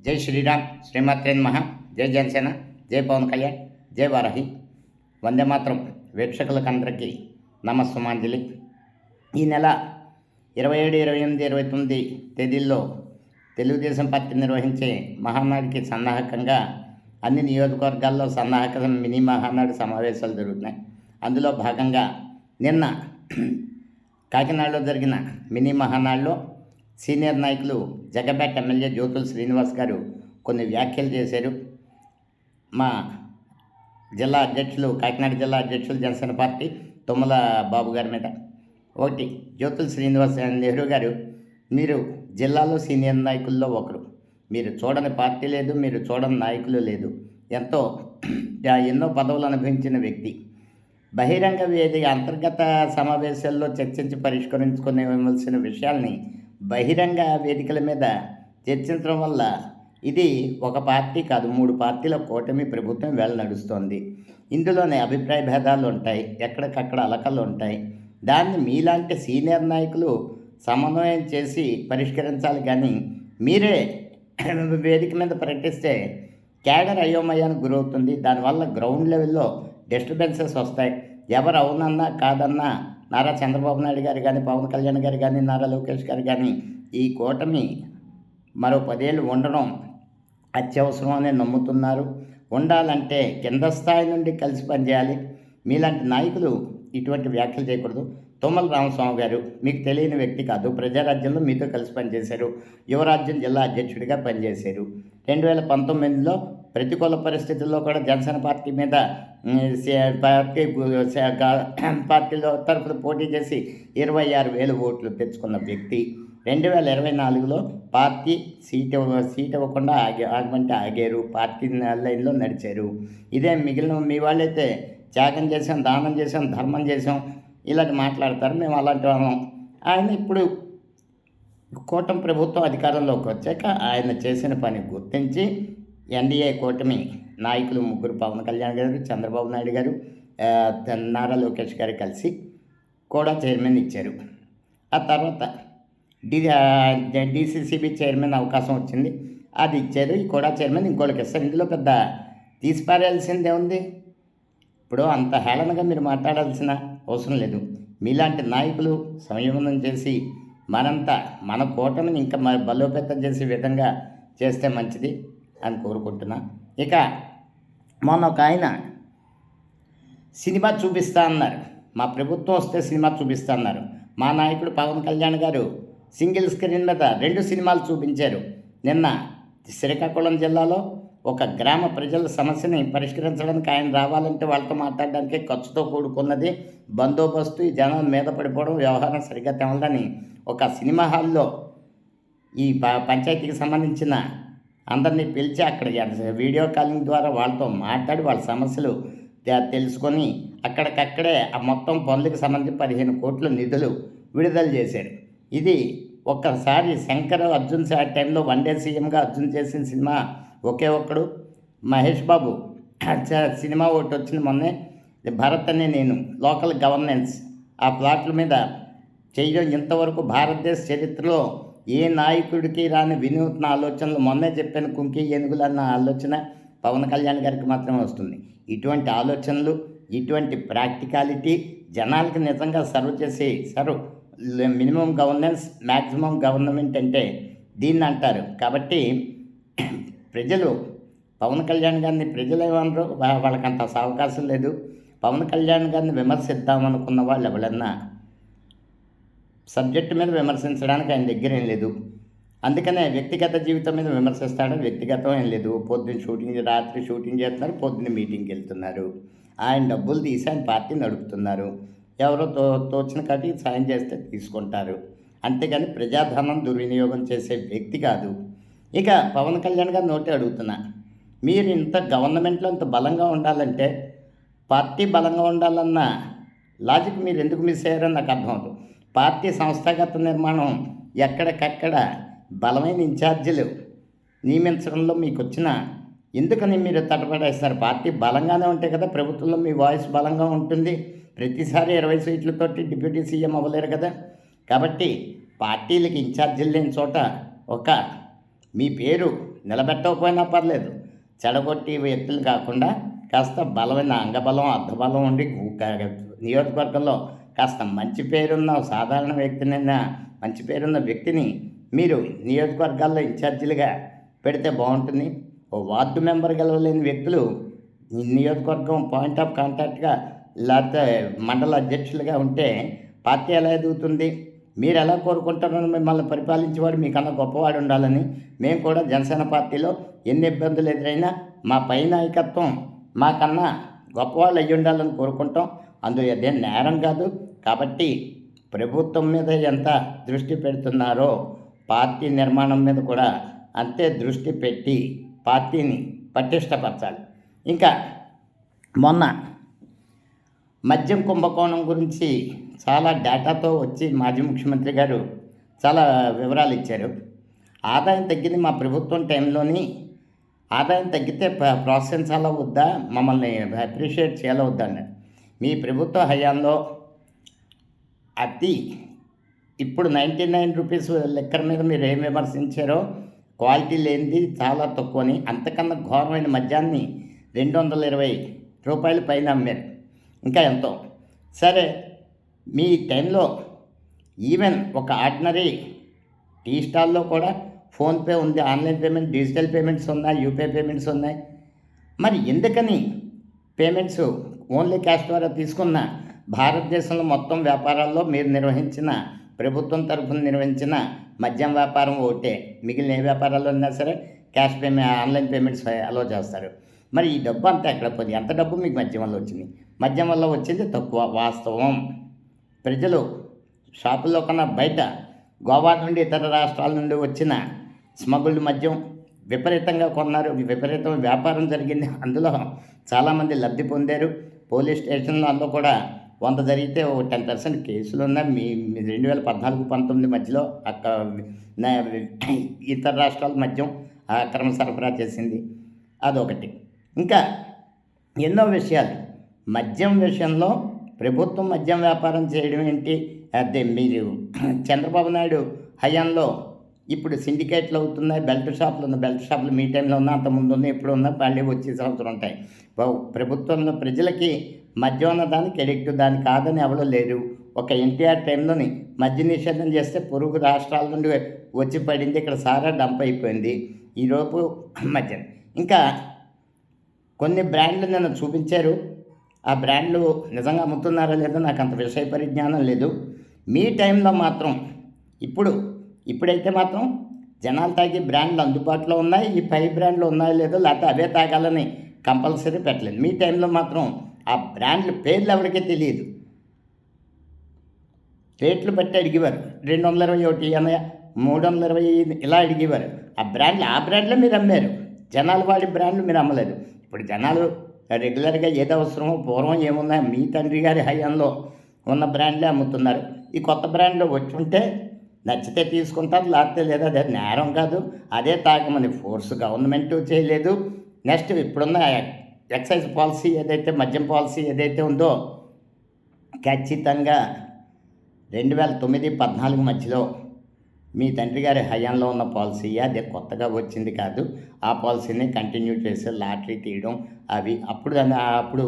జై శ్రీరామ్, శ్రీమాత్రే నమః. జై జనసేన, జై పవన్ కళ్యాణ్, జై వారాహి. వందే మాత్రం వీక్షకులకందరికీ నమస్సుమాంజలి. ఈ నెల 27, 28, 29 తేదీల్లో తెలుగుదేశం పార్టీ నిర్వహించే మహానాడుకి సన్నాహకంగా అన్ని నియోజకవర్గాల్లో సన్నాహక మినీ మహానాడు సమావేశాలు జరుగుతున్నాయి. అందులో భాగంగా నిన్న కాకినాడలో జరిగిన మినీ మహానాడులో సీనియర్ నాయకులు జగ్గపేట ఎమ్మెల్యే జ్యోతుల శ్రీనివాస్ గారు కొన్ని వ్యాఖ్యలు చేశారు. మా జిల్లా అధ్యక్షులు, కాకినాడ జిల్లా అధ్యక్షులు జనసేన పార్టీ తుమ్మల బాబు గారి మీద. ఒకటి, జ్యోతుల శ్రీనివాస్ నెహ్రూ గారు, మీరు జిల్లాలో సీనియర్ నాయకుల్లో ఒకరు. మీరు చూడని పార్టీ లేదు, మీరు చూడని నాయకులు లేదు. ఎన్నో పదవులు అనుభవించిన వ్యక్తి. బహిరంగ వేదిక అంతర్గత సమావేశాల్లో చర్చించి పరిష్కరించుకునేవలసిన విషయాల్ని బహిరంగ వేదికల మీద చర్చించడం వల్ల ఇది ఒక పార్టీ కాదు, 3 పార్టీల కూటమి ప్రభుత్వం వేళ నడుస్తోంది. ఇందులోనే అభిప్రాయ భేదాలు ఉంటాయి, ఎక్కడికక్కడ అలకలు ఉంటాయి. దాన్ని మీలాంటి సీనియర్ నాయకులు సమన్వయం చేసి పరిష్కరించాలి. కానీ మీరే వేదిక మీద ప్రకటిస్తే క్యాడర్ అయోమయానికి గురవుతుంది. దానివల్ల గ్రౌండ్ లెవెల్లో డిస్టర్బెన్సెస్ వస్తాయి. ఎవరు అవునన్నా కాదన్నా నారా చంద్రబాబు నాయుడు గారు కానీ, పవన్ కళ్యాణ్ గారు కానీ, నారా లోకేష్ గారు కానీ ఈ కూటమి మరో 10 ఏళ్ళు ఉండడం అత్యవసరం అని నమ్ముతున్నారు. ఉండాలంటే కింద స్థాయి నుండి కలిసి పనిచేయాలి. మీలాంటి నాయకులు ఇటువంటి వ్యాఖ్యలు చేయకూడదు. తుమ్మల రామస్వామి గారు మీకు తెలియని వ్యక్తి కాదు. ప్రజారాజ్యంలో మీతో కలిసి పనిచేశారు. యువరాజ్యం జిల్లా అధ్యక్షుడిగా పనిచేశారు. 2019లో ప్రతికూల పరిస్థితుల్లో కూడా జనసేన పార్టీ మీద పార్టీలో తరఫున పోటీ చేసి 26,000 ఓట్లు తెచ్చుకున్న వ్యక్తి. 2024లో పార్టీ సీట్ ఇవ్వకుండా ఆగమంటే ఆగారు. పార్టీ లైన్లో నడిచారు. ఇదే మిగిలిన మీ వాళ్ళైతే త్యాగం చేసాం, దానం చేసాం, ధర్మం చేసాం ఇలాంటి మాట్లాడతారు. మేము అలాంటి వాళ్ళం. ఆయన ఇప్పుడు కూటమి ప్రభుత్వం అధికారంలోకి వచ్చాక ఆయన చేసిన పని గుర్తించి ఎన్డీఏ కూటమి నాయకులు 3, పవన్ కళ్యాణ్ గారు, చంద్రబాబు నాయుడు గారు, నారా లోకేష్ గారు కలిసి కూడా చైర్మన్ ఇచ్చారు. ఆ తర్వాత డీసీసీబీ చైర్మన్ అవకాశం వచ్చింది, అది ఇచ్చారు. ఈ కూడా చైర్మన్ ఇంకోళ్ళకి ఇస్తారు. ఇందులో పెద్ద తీసిపారేయాల్సిందే ఉంది. ఇప్పుడు అంత హేళనగా మీరు మాట్లాడాల్సిన అవసరం లేదు. మీలాంటి నాయకులు సంయమనం చేసి మన కూటమిని ఇంకా బలోపేతం చేసే విధంగా చేస్తే మంచిది అని కోరుకుంటున్నా. ఇక మొన్న ఒక ఆయన సినిమా చూపిస్తా అన్నారు. మా ప్రభుత్వం వస్తే సినిమా చూపిస్తా అన్నారు. మా నాయకుడు పవన్ కళ్యాణ్ గారు సింగిల్ స్క్రీన్ మీద 2 సినిమాలు చూపించారు. నిన్న శ్రీకాకుళం జిల్లాలో ఒక గ్రామ ప్రజల సమస్యని పరిష్కరించడానికి ఆయన రావాలంటే వాళ్ళతో మాట్లాడడానికి ఖర్చుతో కూడుకున్నది, బందోబస్తు, ఈ జనం మీద పడిపోవడం, వ్యవహారం సరిగ్గా తెమలని ఒక సినిమా హాల్లో ఈ పంచాయతీకి సంబంధించిన అందరినీ పిలిచి అక్కడ వీడియో కాలింగ్ ద్వారా వాళ్ళతో మాట్లాడి వాళ్ళ సమస్యలు తెలుసుకొని అక్కడికక్కడే ఆ మొత్తం పనులకు సంబంధించి 15 కోట్ల నిధులు విడుదల చేశారు. ఇది ఒక్కసారి శంకర్ అర్జున్ టైంలో 1 డే సీఎంగా అర్జున్ చేసిన సినిమా ఒకే ఒక్కడు మహేష్ బాబు సినిమా ఒకటి వచ్చింది మొన్నే, భరత్ అనే నేను, లోకల్ గవర్నెన్స్. ఆ ప్లాట్ల మీద చేయడం ఇంతవరకు భారతదేశ చరిత్రలో ఏ నాయకుడికి రాని వినూత్న ఆలోచనలు. మొన్నే చెప్పాను, కుంకి ఏనుగులు అన్న ఆలోచన పవన్ కళ్యాణ్ గారికి మాత్రమే వస్తుంది. ఇటువంటి ఆలోచనలు, ఇటువంటి ప్రాక్టికాలిటీ జనాలకి నిజంగా మినిమం గవర్నెన్స్, మ్యాక్సిమం గవర్నమెంట్ అంటే దీన్ని అంటారు. కాబట్టి ప్రజలు పవన్ కళ్యాణ్ గారిని ప్రజలు ఏమనరు, వాళ్ళకంత అవకాశం లేదు. పవన్ కళ్యాణ్ గారిని విమర్శిద్దామనుకున్న వాళ్ళు ఎవరన్నా సబ్జెక్టు మీద విమర్శించడానికి ఆయన దగ్గర ఏం లేదు. అందుకనే వ్యక్తిగత జీవితం మీద విమర్శిస్తాడు. వ్యక్తిగతం ఏం లేదు. పొద్దున్న రాత్రి షూటింగ్ చేస్తున్నారు, పొద్దున్న మీటింగ్కి వెళ్తున్నారు. ఆయన డబ్బులు తీసి ఆయన పార్టీ నడుపుతున్నారు. ఎవరో తోచిన కాటికి సాయం చేస్తే తీసుకుంటారు. అంతేగాని ప్రజాధనం దుర్వినియోగం చేసే వ్యక్తి కాదు. ఇక పవన్ కళ్యాణ్ గారు నోటే అడుగుతున్నా, మీరు ఇంత గవర్నమెంట్లో ఇంత బలంగా ఉండాలంటే, పార్టీ బలంగా ఉండాలన్న లాజిక్ మీరు ఎందుకు మిస్ అయ్యారని నాకు అర్థమవుతుంది. పార్టీ సంస్థాగత నిర్మాణం ఎక్కడికక్కడ బలమైన ఇన్ఛార్జీలు నియమించడంలో మీకు వచ్చిన ఎందుకని మీరు తటపడేస్తారు? పార్టీ బలంగానే ఉంటే కదా ప్రభుత్వంలో మీ వాయిస్ బలంగా ఉంటుంది. ప్రతిసారి 20 సీట్లతోటి డిప్యూటీ సీఎం అవ్వలేరు కదా. కాబట్టి పార్టీలకి ఇన్ఛార్జీలు లేని చోట ఒక మీ పేరు నిలబెట్టకపోయినా పర్లేదు, చెడగొట్టి వ్యక్తులు కాకుండా కాస్త బలమైన అంగబలం అర్ధబలం ఉండి నియోజకవర్గంలో కాస్త మంచి పేరున్న సాధారణ వ్యక్తినైనా మంచి పేరున్న వ్యక్తిని మీరు నియోజకవర్గాల్లో ఇన్ఛార్జీలుగా పెడితే బాగుంటుంది. ఓ వార్డు మెంబర్ గెలవలేని వ్యక్తులు ఈ నియోజకవర్గం పాయింట్ ఆఫ్ కాంటాక్ట్గా లేకపోతే మండల అధ్యక్షులుగా ఉంటే పార్టీ ఎలా ఎదుగుతుంది? మీరు ఎలా కోరుకుంటారో మిమ్మల్ని పరిపాలించేవాడు మీకన్నా గొప్పవాడు ఉండాలని మేము కూడా జనసేన పార్టీలో ఎన్ని ఇబ్బందులు ఎదురైనా మా పై నాయకత్వం మాకన్నా గొప్పవాళ్ళు అయ్యి ఉండాలని కోరుకుంటాం. అందులో అదే నేరం కాదు. కాబట్టి ప్రభుత్వం మీద ఎంత దృష్టి పెడుతున్నారో పార్టీ నిర్మాణం మీద కూడా అంతే దృష్టి పెట్టి పార్టీని పటిష్టపరచాలి. ఇంకా మొన్న మద్యం కుంభకోణం గురించి చాలా డేటాతో వచ్చి మాజీ ముఖ్యమంత్రి గారు చాలా వివరాలు ఇచ్చారు. ఆదాయం తగ్గింది మా ప్రభుత్వం టైంలోని. ఆదాయం తగ్గితే ప్రోత్సహించాలా వద్దా, మమ్మల్ని అప్రిషియేట్ చేయాలా వద్దా అన్నారు. మీ ప్రభుత్వ హయాంలో ఇప్పుడు 99 రూపీస్ లెక్కర్ మీద మీరు ఏం విమర్శించారో క్వాలిటీ లేనిది చాలా తక్కువని, అంతకన్నా ఘోరమైన మద్యాన్ని 220 రూపాయల పైన అమ్మారు. ఇంకా ఎంతో సరే, మీ టైంలో ఈవెన్ ఒక ఆర్డినరీ టీ స్టాల్లో కూడా ఫోన్పే ఉంది, ఆన్లైన్ పేమెంట్, డిజిటల్ పేమెంట్స్ ఉన్నాయి, యూపీఐ పేమెంట్స్ ఉన్నాయి. మరి ఎందుకని పేమెంట్స్ ఓన్లీ క్యాష్ ద్వారా తీసుకున్న భారతదేశంలో మొత్తం వ్యాపారాల్లో మీరు నిర్వహించిన ప్రభుత్వం తరఫున నిర్వహించిన మద్యం వ్యాపారం ఒకటే, మిగిలిన ఏ వ్యాపారాల్లో ఉన్నా సరే క్యాష్ పేమెంట్, ఆన్లైన్ పేమెంట్స్ అలో చేస్తారు. మరి ఈ డబ్బు అంతా ఎక్కడ పోయింది? ఎంత డబ్బు మీకు మద్యం వల్ల వచ్చింది? మద్యం వల్ల వచ్చింది తక్కువ వాస్తవం. ప్రజలు షాపుల్లో కన్నా బయట గోవా నుండి ఇతర రాష్ట్రాల నుండి వచ్చిన స్మగుల్డ్ మద్యం విపరీతంగా కొన్నారు, విపరీతం వ్యాపారం జరిగింది. అందులో చాలామంది లబ్ధి పొందారు. పోలీస్ స్టేషన్లో అందులో కూడా 100 జరిగితే ఒక 10% కేసులు ఉన్నాయి. మీ 2014-19 మధ్యలో ఇతర రాష్ట్రాల మద్యం అక్రమ సరఫరా చేసింది, అదొకటి. ఇంకా ఎన్నో విషయాలు మద్యం విషయంలో ప్రభుత్వం మద్యం వ్యాపారం చేయడం ఏంటి? అదే మీరు చంద్రబాబు నాయుడు హయాంలో ఇప్పుడు సిండికేట్లు అవుతున్నాయి, బెల్ట్ షాపులు మీ టైంలో ఉన్నా, అంతకుముందు ఉన్నాయి, ఎప్పుడు ఉన్నా, మళ్ళీ వచ్చే సంవత్సరం ఉంటాయి. ప్రభుత్వంలో ప్రజలకి మద్యం అన్న దానికి ఎడిక్ట్, దానికి కాదని ఎవరో లేరు. ఒక ఎన్టీఆర్ టైంలోని మద్య నిషేధం చేస్తే పొరుగు రాష్ట్రాల నుండి వచ్చి పడింది, ఇక్కడ సారా డంప్ అయిపోయింది ఈరోజు మద్యం. ఇంకా కొన్ని బ్రాండ్లు నన్ను చూపించారు. ఆ బ్రాండ్లు నిజంగా అమ్ముతున్నారా లేదో నాకు అంత విషయ పరిజ్ఞానం లేదు. మీ టైంలో మాత్రం ఇప్పుడైతే మాత్రం జనాలు తాగే బ్రాండ్లు అందుబాటులో ఉన్నాయి. ఈ 5 బ్రాండ్లు ఉన్నాయో లేదో, లేకపోతే అవే తాగాలని కంపల్సరీ పెట్టలేదు. మీ టైంలో మాత్రం ఆ బ్రాండ్ల పేర్లు ఎవరికీ తెలియదు. రేట్లు బట్టి అడిగేవారు, 221 320 ఇలా అడిగేవారు. ఆ బ్రాండ్లే మీరు అమ్మారు. జనాలు వాడి బ్రాండ్లు మీరు అమ్మలేదు. ఇప్పుడు జనాలు రెగ్యులర్గా ఏది అవసరమో, పూర్వం ఏమున్నా మీ తండ్రి గారి హయాంలో ఉన్న బ్రాండ్లే అమ్ముతున్నారు. ఈ కొత్త బ్రాండ్లో వచ్చి ఉంటే నచ్చితే తీసుకుంటారు, లేకపోతే లేదా. అదే నేరం కాదు, అదే తాగమని ఫోర్స్ గవర్నమెంట్ చేయలేదు. నెక్స్ట్ ఇప్పుడున్న ఎక్సైజ్ పాలసీ ఏదైతే, మద్యం పాలసీ ఏదైతే ఉందో, ఖచ్చితంగా 2009-14 మధ్యలో మీ తండ్రి గారి హయాంలో ఉన్న పాలసీ, అదే కొత్తగా వచ్చింది కాదు. ఆ పాలసీని కంటిన్యూ చేసి లాటరీ తీయడం అవి అప్పుడు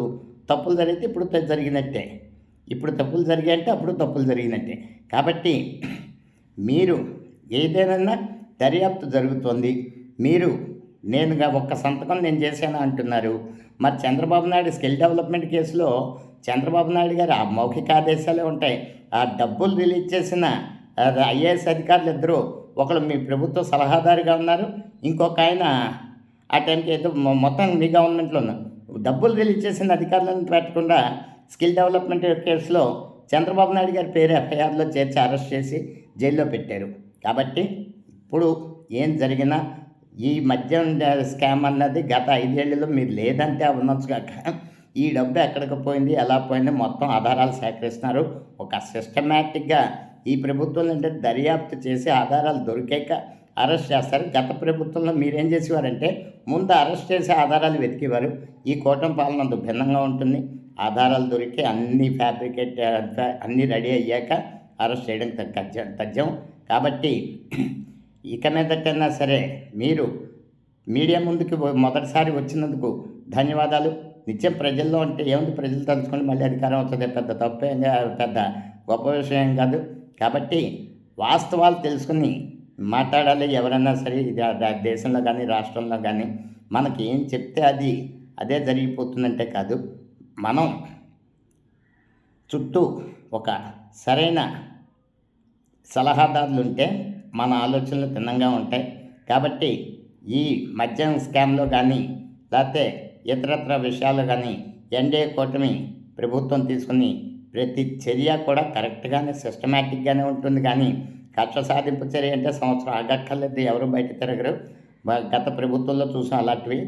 తప్పులు జరిగితే ఇప్పుడు జరిగినట్టే, ఇప్పుడు తప్పులు జరిగాయంటే అప్పుడు తప్పులు జరిగినట్టే. కాబట్టి మీరు ఏదైనా దర్యాప్తు జరుగుతుంది. మీరు ఒక్క సంతకం నేను చేశాను అంటున్నారు. మరి చంద్రబాబు నాయుడు స్కిల్ డెవలప్మెంట్ కేసులో చంద్రబాబు నాయుడు గారు ఆ మౌఖిక ఆదేశాలే ఉంటాయి. ఆ డబ్బులు రిలీజ్ చేసిన ఐఏఎస్ అధికారులు ఇద్దరు, ఒకరు మీ ప్రభుత్వ సలహాదారుగా ఉన్నారు, ఇంకొక ఆయన ఆ టైంకి ఏదో మొత్తం మీ గవర్నమెంట్లో ఉన్నారు. డబ్బులు రిలీజ్ చేసిన అధికారులను పెట్టకుండా స్కిల్ డెవలప్మెంట్ కేసులో చంద్రబాబు నాయుడు గారి పేరు ఎఫ్ఐఆర్లో చేర్చి అరెస్ట్ చేసి జైల్లో పెట్టారు. కాబట్టి ఇప్పుడు ఏం జరిగినా ఈ మద్యం స్కామ్ అన్నది గత 5 ఏళ్లలో మీరు లేదంటే అవ్వచ్చు కాక, ఈ డబ్బు ఎక్కడికి పోయింది, ఎలా పోయింది, మొత్తం ఆధారాలు సేకరిస్తున్నారు. ఒక సిస్టమేటిక్గా ఈ ప్రభుత్వం అంటే దర్యాప్తు చేసి ఆధారాలు దొరికాక అరెస్ట్ చేస్తారు. గత ప్రభుత్వంలో మీరేం చేసేవారంటే ముందు అరెస్ట్ చేసి ఆధారాలు వెతికేవారు. ఈ కూటమి పాలన అంత భిన్నంగా ఉంటుంది. ఆధారాలు దొరికి అన్నీ రెడీ అయ్యాక అరెస్ట్ చేయడం తథ్యం. కాబట్టి ఇక మీదటైనా సరే మీరు మీడియా ముందుకు మొదటిసారి వచ్చినందుకు ధన్యవాదాలు. నిత్యం ప్రజల్లో అంటే ఏముంది, ప్రజలు తలుచుకొని మళ్ళీ అధికారం వస్తుంది, పెద్ద తప్పేం పెద్ద గొప్ప విషయం కాదు. కాబట్టి వాస్తవాలు తెలుసుకుని మాట్లాడాలి ఎవరైనా సరే. ఇది దేశంలో కానీ రాష్ట్రంలో కానీ మనకి ఏం చెప్తే అదే జరిగిపోతుందంటే కాదు. మనం చుట్టూ ఒక సరైన సలహాదారులు ఉంటే మన ఆలోచనలు భిన్నంగా ఉంటాయి. కాబట్టి ఈ మద్యం స్కామ్లో కానీ లేకపోతే ఇతరత్ర విషయాలు కానీ ఎన్డీఏ కూటమి ప్రభుత్వం తీసుకుని ప్రతి చర్య కూడా కరెక్ట్గానే సిస్టమేటిక్గానే ఉంటుంది. కానీ కక్ష సాధింపు చర్య అంటే సంవత్సరం ఆగక్కర్లేదు, ఎవరు బయట తిరగరు. గత ప్రభుత్వంలో చూసాం అలాంటివి,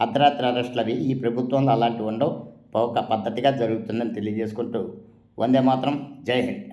అర్ధరాత్రి అరెస్టులు అవి. ఈ ప్రభుత్వంలో అలాంటివి ఉండవు, ఒక పద్ధతిగా జరుగుతుందని తెలియజేసుకుంటూ వందే మాతరం, జై హింద్.